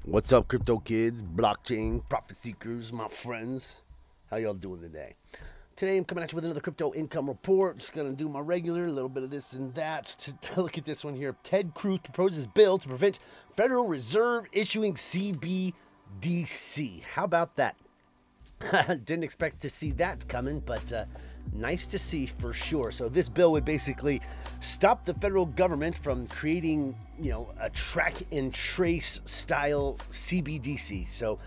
What's up, crypto kids, blockchain, profit seekers, my friends? How y'all doing today? Today I'm coming at you with another crypto income report. Just gonna do my regular, a little bit of this and that. To look at this one here. Ted Cruz proposes bill to prevent Federal Reserve issuing CBDC. How about that? Didn't expect to see that coming, but nice to see for sure. So this bill would basically stop the federal government from creating, a track and trace style CBDC. So,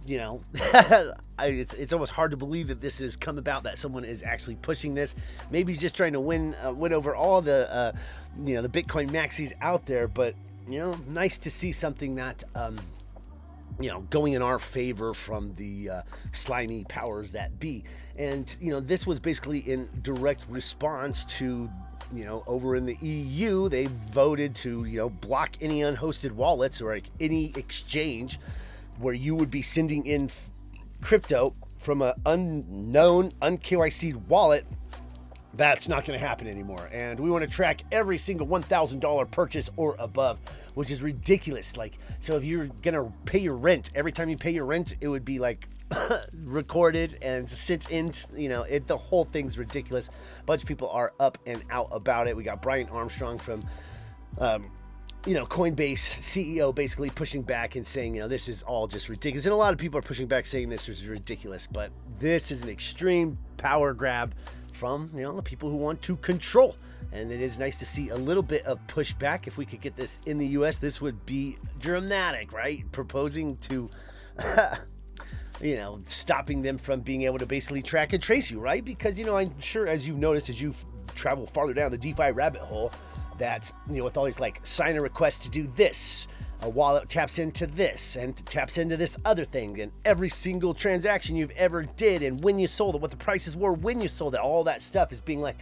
it's almost hard to believe that this has come about, that someone is actually pushing this. Maybe he's just trying to win over all the, the Bitcoin maxis out there. But, nice to see something that, going in our favor from the slimy powers that be. And, this was basically in direct response to, over in the EU, they voted to, block any unhosted wallets or like any exchange where you would be sending in crypto from an unknown, un-KYC'd wallet. That's not going to happen anymore. And we want to track every single $1,000 purchase or above, which is ridiculous. Like, so if you're going to pay your rent, every time you pay your rent, it would be like recorded and sent in, the whole thing's ridiculous. A bunch of people are up and out about it. We got Brian Armstrong from, Coinbase CEO basically pushing back and saying, this is all just ridiculous. And a lot of people are pushing back saying this is ridiculous, but this is an extreme power grab from, the people who want to control. And it is nice to see a little bit of pushback. If we could get this in the US, this would be dramatic, right? Proposing to, stopping them from being able to basically track and trace you, right? Because, I'm sure as you've noticed, as you travel farther down the DeFi rabbit hole, that, with all these like sign a request to do this, a wallet taps into this and taps into this other thing, and every single transaction you've ever did and when you sold it, what the prices were when you sold it, all that stuff is being like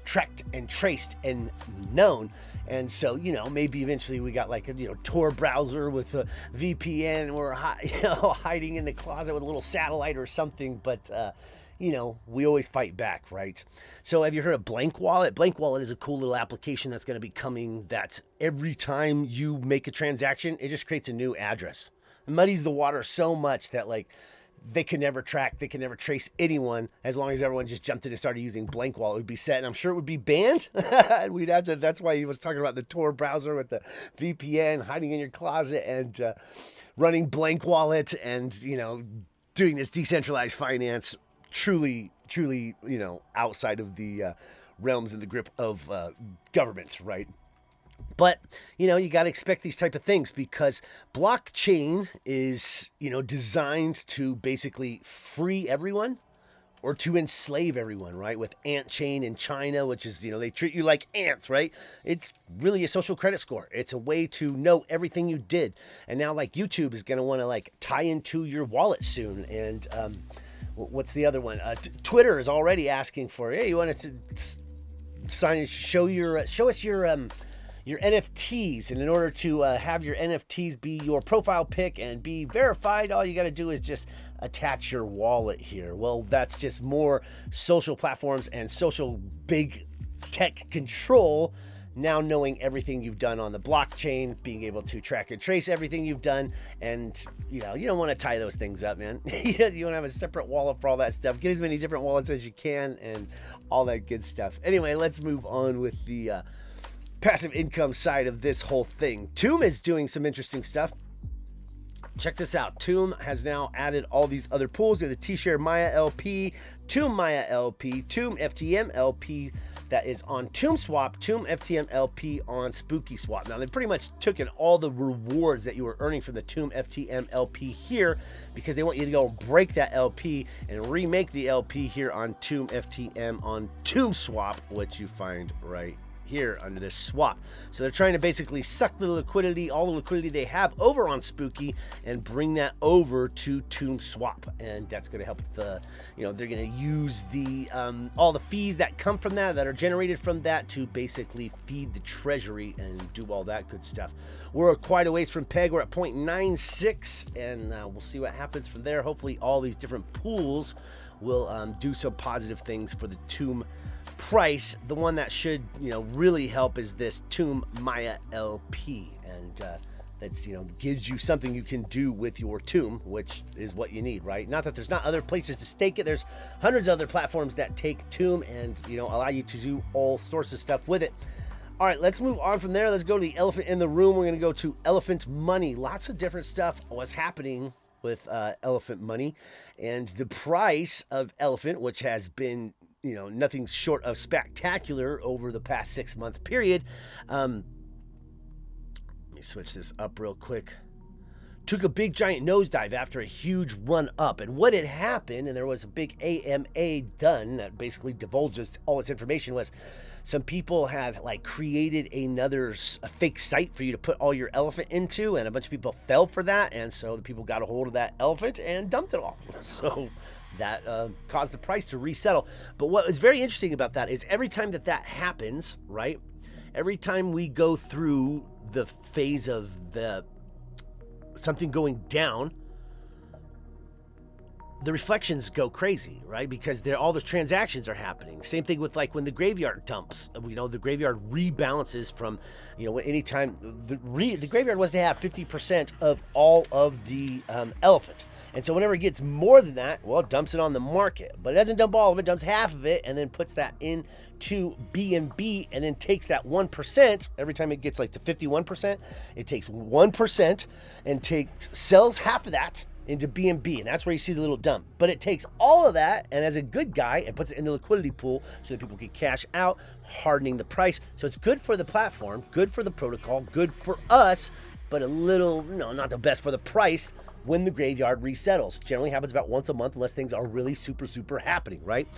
tracked and traced and known. And so, maybe eventually we got like a, Tor browser with a VPN, or hiding in the closet with a little satellite or something. But, we always fight back, right? So have you heard of Blank Wallet? Blank Wallet is a cool little application that's going to be coming, that every time you make a transaction, it just creates a new address. It muddies the water so much that like they can never track, they can never trace anyone. As long as everyone just jumped in and started using Blank Wallet, it would be set, and I'm sure it would be banned. We'd have to, that's why he was talking about the Tor browser with the VPN, hiding in your closet and running Blank Wallet and, doing this decentralized finance. Truly, outside of the realms and the grip of governments, right? But, you got to expect these type of things, because blockchain is, designed to basically free everyone or to enslave everyone, right? With Ant Chain in China, which is, they treat you like ants, right? It's really a social credit score. It's a way to know everything you did. And now, like, YouTube is going to want to, like, tie into your wallet soon. And, what's the other one? Twitter is already asking for, hey, you want to show us your NFTs, and in order to have your NFTs be your profile pic and be verified, all you got to do is just attach your wallet here. Well, that's just more social platforms and social big tech control. Now knowing everything you've done on the blockchain, being able to track and trace everything you've done, and you don't want to tie those things up, man. You want to have a separate wallet for all that stuff. Get as many different wallets as you can and all that good stuff. Anyway, let's move on with the passive income side of this whole thing. Tomb is doing some interesting stuff. Check this out. Tomb has now added all these other pools. We have the T-Share Maya LP, Tomb Maya LP, Tomb FTM LP that is on Tomb Swap, Tomb FTM LP on Spooky Swap. Now, they pretty much took in all the rewards that you were earning from the Tomb FTM LP here, because they want you to go break that LP and remake the LP here on Tomb FTM on Tomb Swap, which you find right here under this swap. So they're trying to basically suck the liquidity, all the liquidity they have over on Spooky, and bring that over to Tomb Swap. And that's going to help the, they're going to use the all the fees that come from that are generated from that to basically feed the treasury and do all that good stuff. We're quite a ways from peg. We're at 0.96, and we'll see what happens from there. Hopefully all these different pools will do some positive things for the Tomb price. The one that should really help is this Tomb Maya LP, and that's, gives you something you can do with your tomb, which is what you need, right? Not that there's not other places to stake it. There's hundreds of other platforms that take tomb and, allow you to do all sorts of stuff with it. All right, let's move on from there. Let's go to the elephant in the room. We're going to go to elephant money. Lots of different stuff was happening with elephant money, and the price of elephant, which has been, nothing short of spectacular over the past 6-month period. Let me switch this up real quick. Took a big giant nosedive after a huge run up. And what had happened, and there was a big AMA done that basically divulges all this information, was some people had created a fake site for you to put all your elephant into, and a bunch of people fell for that. And so the people got a hold of that elephant and dumped it all. So that caused the price to resettle. But what was very interesting about that is every time that happens, right? Every time we go through the phase of something going down, the reflections go crazy, right? Because all those transactions are happening. Same thing with when the graveyard dumps. The graveyard rebalances from, anytime the graveyard was to have 50% of all of the elephant. And so whenever it gets more than that, well, it dumps it on the market. But it doesn't dump all of it, dumps half of it, and then puts that into BNB, and then takes that 1%. Every time it gets to 51%, it takes 1% and sells half of that into BNB, and that's where you see the little dump. But it takes all of that, and as a good guy, it puts it in the liquidity pool so that people can cash out, hardening the price. So it's good for the platform, good for the protocol, good for us, but not the best for the price when the graveyard resettles. Generally happens about once a month unless things are really super, super happening, right?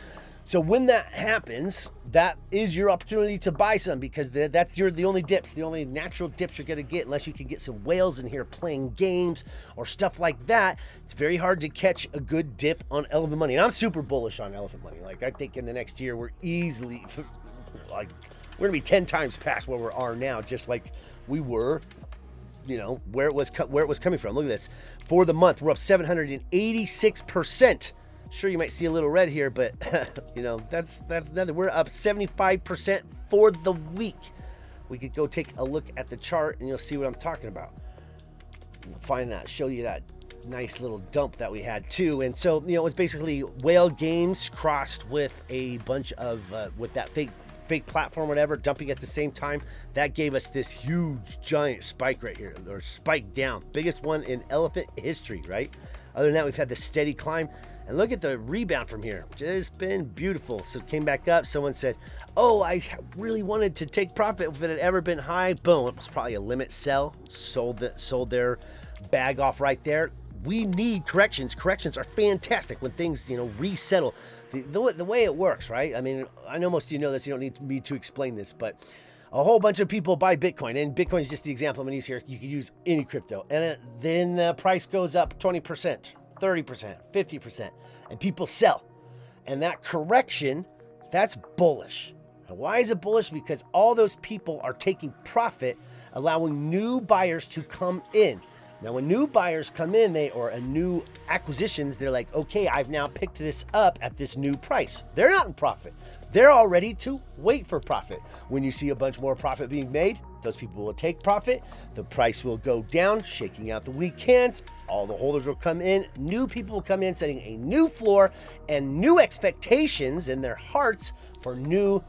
So when that happens, that is your opportunity to buy some, because that's the only dips, the only natural dips you're going to get, unless you can get some whales in here playing games or stuff like that. It's very hard to catch a good dip on elephant money. And I'm super bullish on elephant money. I think in the next year, we're easily, we're going to be 10 times past where we are now, just like we were, where it was coming from. Look at this. For the month, we're up 786%. Sure, you might see a little red here, but that's nothing. We're up 75% for the week. We could go take a look at the chart and you'll see what I'm talking about. We'll find that, show you that nice little dump that we had too. And so, it was basically whale games crossed with a bunch of, with that fake platform, whatever, dumping at the same time. That gave us this huge giant spike right here, or spike down. Biggest one in elephant history, right? Other than that, we've had this steady climb. And look at the rebound from here. Just been beautiful. So it came back up. Someone said, oh, I really wanted to take profit if it had ever been high. Boom. It was probably a limit sell. Sold their bag off right there. We need corrections. Corrections are fantastic when things, resettle. The way it works, right? I mean, I know most of you know this. You don't need me to explain this, but a whole bunch of people buy Bitcoin, and Bitcoin is just the example I'm going to use here. You can use any crypto, and then the price goes up 20%. 30%, 50%, and people sell. And that correction, that's bullish. And why is it bullish? Because all those people are taking profit, allowing new buyers to come in. Now, when new buyers come in, or new acquisitions, they're like, okay, I've now picked this up at this new price. They're not in profit. They're all ready to wait for profit. When you see a bunch more profit being made, those people will take profit. The price will go down, shaking out the weak hands. All the holders will come in. New people will come in, setting a new floor and new expectations in their hearts for new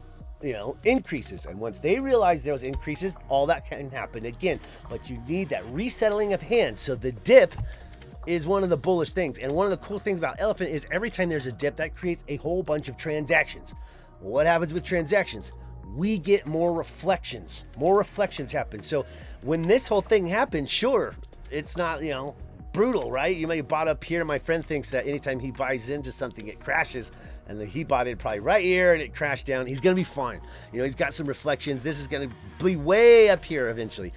increases. And once they realize those increases, all that can happen again. But you need that resettling of hands. So the dip is one of the bullish things. And one of the coolest things about elephant is every time there's a dip, that creates a whole bunch of transactions. What happens with transactions? We get more reflections. More reflections happen. So when this whole thing happened, sure, it's not, brutal, right? You may have bought up here. My friend thinks that anytime he buys into something, it crashes, and he bought it probably right here and it crashed down. He's going to be fine. He's got some reflections. This is going to be way up here eventually.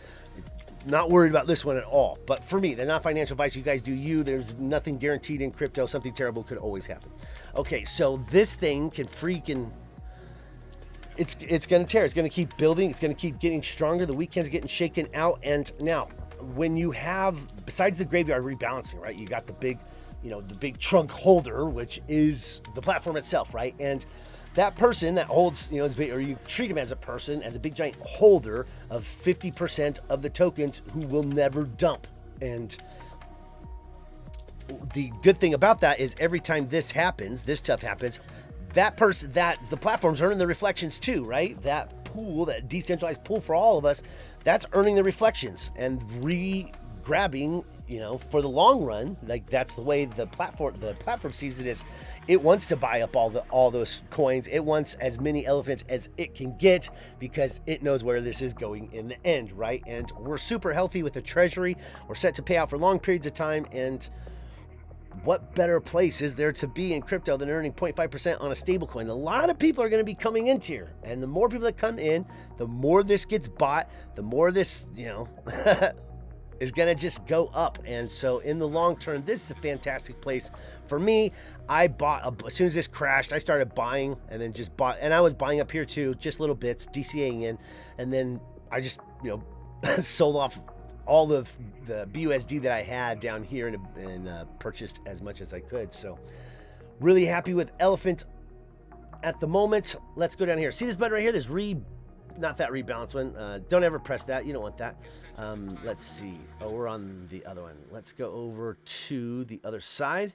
Not worried about this one at all. But for me, they're not financial advice. You guys do you. There's nothing guaranteed in crypto. Something terrible could always happen. Okay, so this thing can freaking... It's going to tear. It's going to keep building. It's going to keep getting stronger. The weekend's getting shaken out. And now, when you have, besides the graveyard rebalancing, right, you got the big, the big trunk holder, which is the platform itself, right? And that person that holds, you know, or you treat him as a person, as a big giant holder of 50% of the tokens who will never dump. And the good thing about that is every time this stuff happens, that person, that the platform's earning the reflections too, right? That pool, that decentralized pool for all of us, that's earning the reflections and grabbing, you know, for the long run. Like, that's the way the platform sees it, is it wants to buy up all those coins. It wants as many elephants as it can get because it knows where this is going in the end, right? And we're super healthy with the treasury. We're set to pay out for long periods of time, and what better place is there to be in crypto than earning 0.5% on a stable coin? A lot of people are going to be coming into here, and the more people that come in, the more this gets bought, the more this, you know, is going to just go up. And so in the long term, this is a fantastic place for me. I bought, as soon as this crashed, I started buying, and then just bought, and I was buying up here too, just little bits, DCAing in, and then I just, you know, sold off all of the BUSD that I had down here and purchased as much as I could. So really happy with Elephant at the moment. Let's go down here. See this button right here? This not that rebalance one. Don't ever press that. You don't want that. Let's see. Oh, we're on the other one. Let's go over to the other side.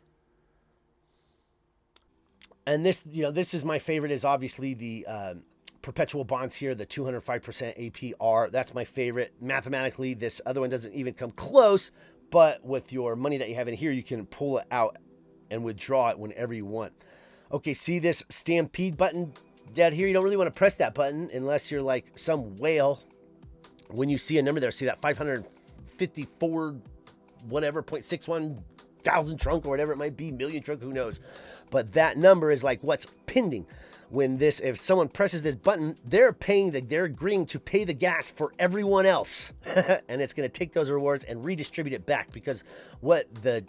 And this, you know, this is my favorite, is obviously the Perpetual Bonds here, the 205% APR. That's my favorite. Mathematically, this other one doesn't even come close, but with your money that you have in here, you can pull it out and withdraw it whenever you want. Okay, see this stampede button down here? You don't really want to press that button unless you're like some whale. When you see a number there, see that 554 whatever 0.61 thousand trunk or whatever it might be, million trunk, who knows, but that number is like what's pending. When this, if someone presses this button, they're agreeing to pay the gas for everyone else. And it's going to take those rewards and redistribute it back, because what the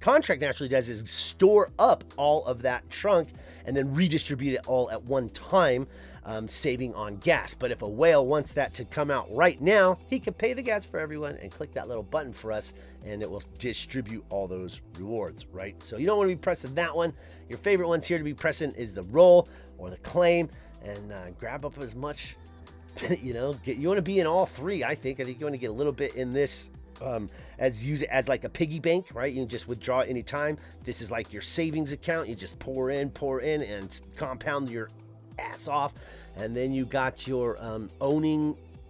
contract naturally does is store up all of that trunk and then redistribute it all at one time, saving on gas. But if a whale wants that to come out right now, he can pay the gas for everyone and click that little button for us, and it will distribute all those rewards, right? So you don't want to be pressing that one. Your favorite ones here to be pressing is the roll or the claim, and grab up as much, you know, you want to be in all three. I think you want to get a little bit in this, use it as like a piggy bank, right? You can just withdraw at any time. This is like your savings account. You just pour in and compound your ass off. And then you got your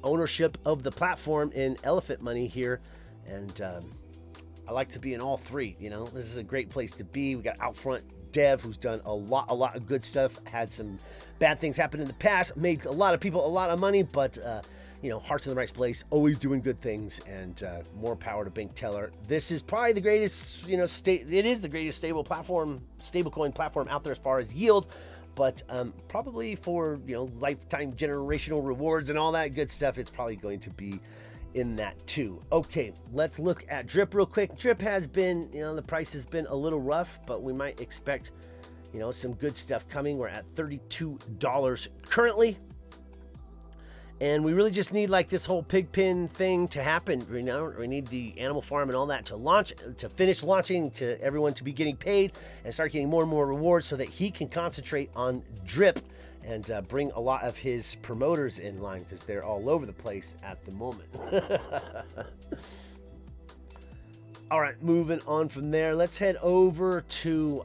ownership of the platform in elephant money here. And I like to be in all three. You know, this is a great place to be. We got Outfront Dev, who's done a lot of good stuff, had some bad things happen in the past, made a lot of people a lot of money, but you know, heart's in the right place, always doing good things, and more power to Bank Teller. This is probably the greatest, you know, it is the greatest stablecoin platform out there as far as yield, but probably for, you know, lifetime generational rewards and all that good stuff, it's probably going to be in that too. Okay, let's look at Drip real quick. Drip has been, you know, the price has been a little rough, but we might expect, you know, some good stuff coming. We're at $32 currently. And we really just need like this whole pig pen thing to happen. You know, we need the animal farm and all that to finish launching, to everyone to be getting paid and start getting more and more rewards, so that he can concentrate on Drip and bring a lot of his promoters in line, because they're all over the place at the moment. All right, moving on from there, let's head over to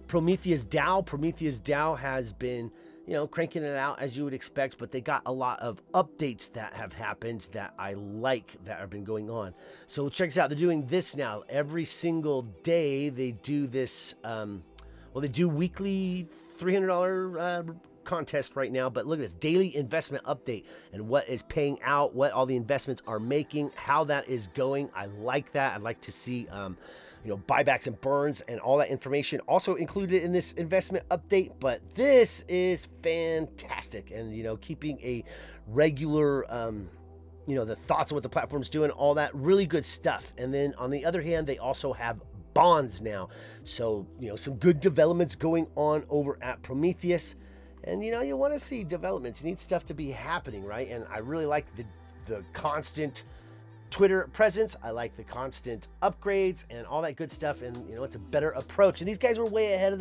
Prometheus Dow. Prometheus Dow has been, you know, cranking it out as you would expect, but they got a lot of updates that have happened that I like, that have been going on. So check this out. They're doing this now every single day. They do this, well, they do weekly $300 contest right now, but look at this daily investment update and what is paying out, what all the investments are making, how that is going. I like that. I'd like to see, you know, buybacks and burns and all that information also included in this investment update. But this is fantastic, and, you know, keeping a regular, you know, the thoughts of what the platform's doing, all that really good stuff. And then on the other hand, they also have bonds now. So, you know, some good developments going on over at Prometheus. And, you know, you want to see developments. You need stuff to be happening, right? And I really like the constant Twitter presence. I like the constant upgrades and all that good stuff. And, you know, it's a better approach. And these guys were way ahead of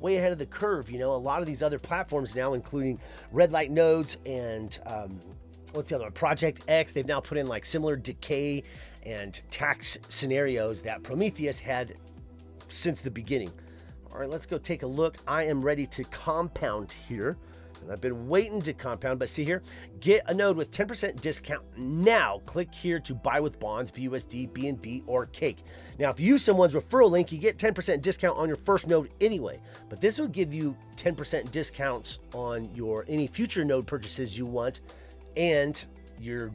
way ahead of the curve. You know, a lot of these other platforms now, including red light nodes and what's the other one? Project X, they've now put in like similar decay and tax scenarios that Prometheus had since the beginning. All right, let's go take a look. I am ready to compound here. And I've been waiting to compound, but see here, get a node with 10% discount now. Click here to buy with bonds, BUSD, BNB, or Cake. Now, if you use someone's referral link, you get 10% discount on your first node anyway, but this will give you 10% discounts on your any future node purchases you want, and you're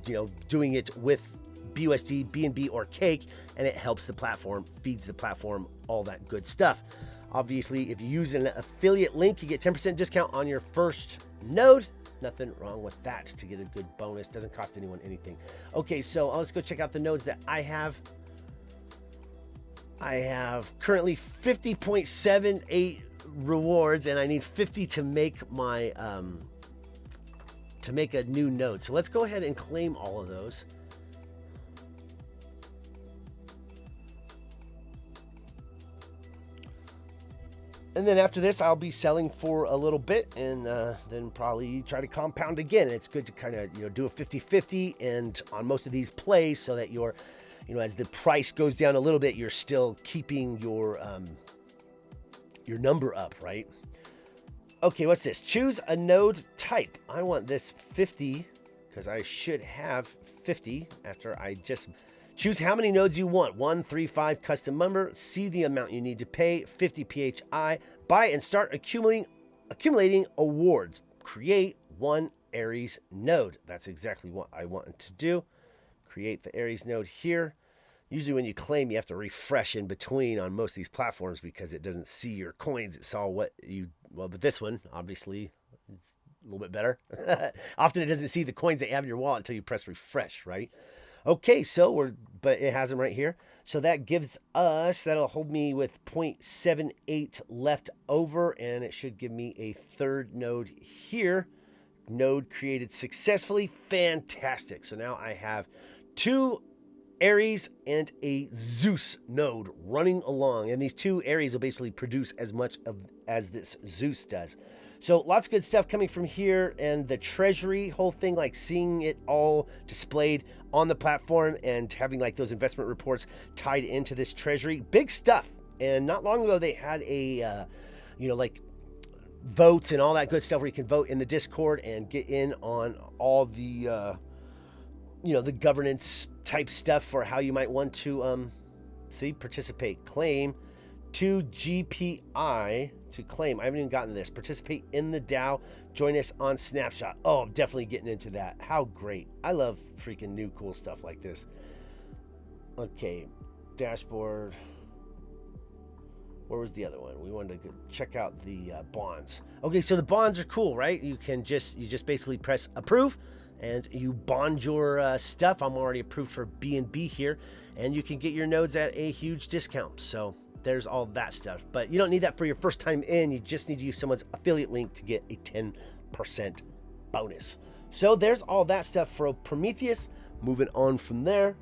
doing it with BUSD, BNB, or Cake, and it helps the platform, feeds the platform, all that good stuff. Obviously, if you use an affiliate link, you get 10% discount on your first node. Nothing wrong with that to get a good bonus. Doesn't cost anyone anything. Okay, so let's go check out the nodes that I have. I have currently 50.78 rewards, and I need 50 to make my to make a new node. So let's go ahead and claim all of those. And then after this, I'll be selling for a little bit, and then probably try to compound again. It's good to kind of do a 50-50 and on most of these plays, so that you're, as the price goes down a little bit, you're still keeping your number up, right? Okay, what's this? Choose a node type. I want this 50 because I should have 50 after I just. Choose how many nodes you want. 1, 3, 5, custom member. See the amount you need to pay. 50 PHI. Buy and start accumulating awards. Create one Aries node. That's exactly what I wanted to do. Create the Aries node here. Usually when you claim, you have to refresh in between on most of these platforms because it doesn't see your coins. It saw what you, but this one, obviously, it's a little bit better. Often it doesn't see the coins that you have in your wallet until you press refresh, right? Okay, so but it has them right here. So that gives us, that'll hold me with 0.78 left over, and it should give me a third node here. Node created successfully. Fantastic. So now I have 2 Aries and a Zeus node running along, and these 2 Aries will basically produce as much as this Zeus does. So lots of good stuff coming from here, and the treasury whole thing, like seeing it all displayed on the platform and having like those investment reports tied into this treasury, big stuff. And not long ago they had a like votes and all that good stuff where you can vote in the Discord and get in on all the the governance type stuff for how you might want to participate. Claim 2 GPI to claim. I haven't even gotten this. Participate in the Dow. Join us on Snapshot. Oh, I'm definitely getting into that. How great. I love freaking new cool stuff like this. Okay, dashboard. Where was the other one? We wanted to check out the bonds. Okay, so the bonds are cool, right? You just basically press approve and you bond your stuff. I'm already approved for BNB here, and you can get your nodes at a huge discount. So there's all that stuff, but you don't need that for your first time in. You just need to use someone's affiliate link to get a 10% bonus. So there's all that stuff for Prometheus. Moving on from there.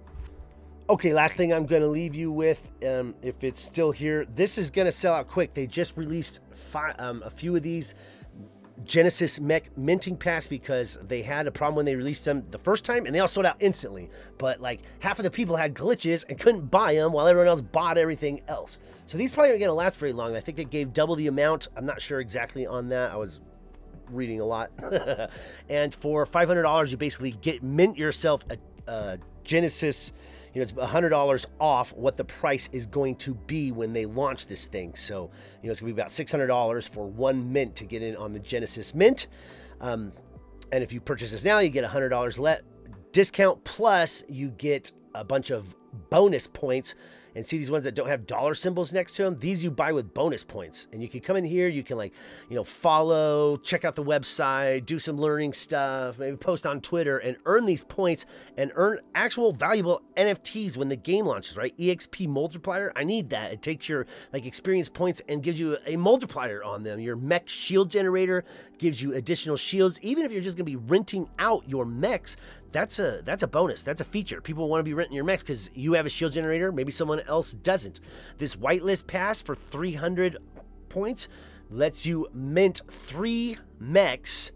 Okay, last thing I'm going to leave you with, if it's still here, this is going to sell out quick. They just released a few of these Genesis Mech minting pass because they had a problem when they released them the first time, and they all sold out instantly. But like half of the people had glitches and couldn't buy them while everyone else bought everything else. So these probably aren't going to last very long. I think they gave double the amount. I'm not sure exactly on that. I was reading a lot. And for $500, you basically mint yourself a Genesis. It's $100 off what the price is going to be when they launch this thing. So, it's going to be about $600 for one mint to get in on the Genesis Mint. And if you purchase this now, you get $100 discount, plus you get a bunch of bonus points. And see these ones that don't have dollar symbols next to them? These you buy with bonus points. And you can come in here, you can follow, check out the website, do some learning stuff, maybe post on Twitter and earn these points and earn actual valuable NFTs when the game launches, right? EXP multiplier, I need that. It takes your experience points and gives you a multiplier on them. Your mech shield generator gives you additional shields. Even if you're just gonna be renting out your mechs, that's a bonus. That's a feature. People want to be renting your mechs because you have a shield generator. Maybe someone else doesn't. This whitelist pass for 300 points, lets you mint 3 mechs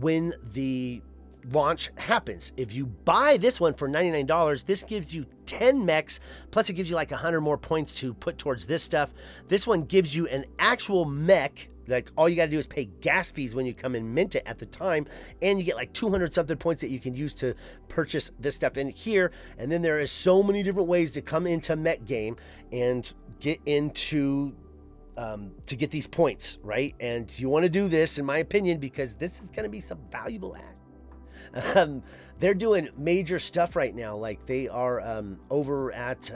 when the launch happens. If you buy this one for $99, this gives you 10 mechs, plus it gives you like 100 more points to put towards this stuff. This one gives you an actual mech. Like, all you got to do is pay gas fees when you come and mint it at the time, and you get like 200 something points that you can use to purchase this stuff in here. And then there is so many different ways to come into Mech.Game and get into to get these points, right? And you want to do this, in my opinion, because this is going to be some valuable act. They're doing major stuff right now. Like, they are over at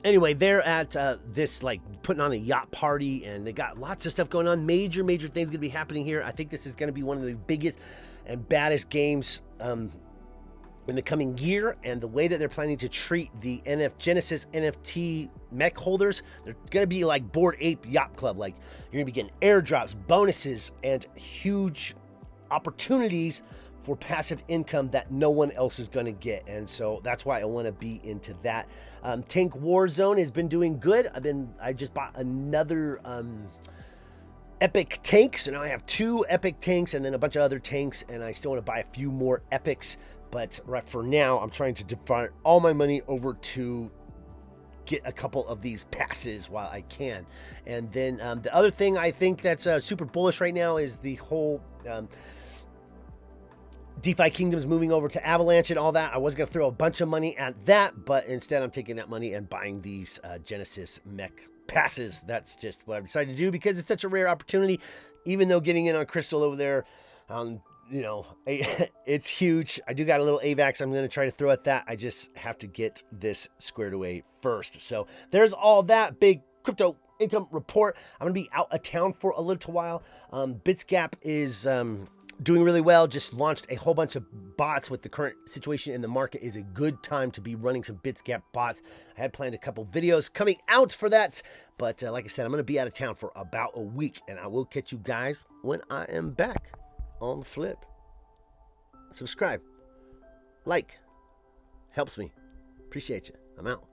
anyway, they're at this, like, putting on a yacht party, and they got lots of stuff going on. Major things going to be happening here. I think this is going to be one of the biggest and baddest games in the coming year. And the way that they're planning to treat the Genesis NFT mech holders, they're going to be like Bored Ape Yacht Club. Like, you're going to be getting airdrops, bonuses, and huge opportunities for passive income that no one else is going to get. And so that's why I want to be into that. Tank Warzone has been doing good. I just bought another epic tank, so now I have 2 epic tanks and then a bunch of other tanks, and I still want to buy a few more epics. But right for now, I'm trying to divert all my money over to get a couple of these passes while I can. And then the other thing I think that's super bullish right now is the whole DeFi Kingdoms moving over to Avalanche and all that. I was going to throw a bunch of money at that, but instead I'm taking that money and buying these Genesis mech passes. That's just what I've decided to do because it's such a rare opportunity. Even though getting in on Crystal over there, you know, it's huge. I do got a little AVAX I'm going to try to throw at that. I just have to get this squared away first. So there's all that big crypto income report. I'm going to be out of town for a little while. Bitsgap is doing really well. Just launched a whole bunch of bots. With the current situation in the market, is a good time to be running some Bitsgap bots. I had planned a couple videos coming out for that, but like I said, I'm going to be out of town for about a week, and I will catch you guys when I am back on the flip. Subscribe, like, helps me. Appreciate you. I'm out.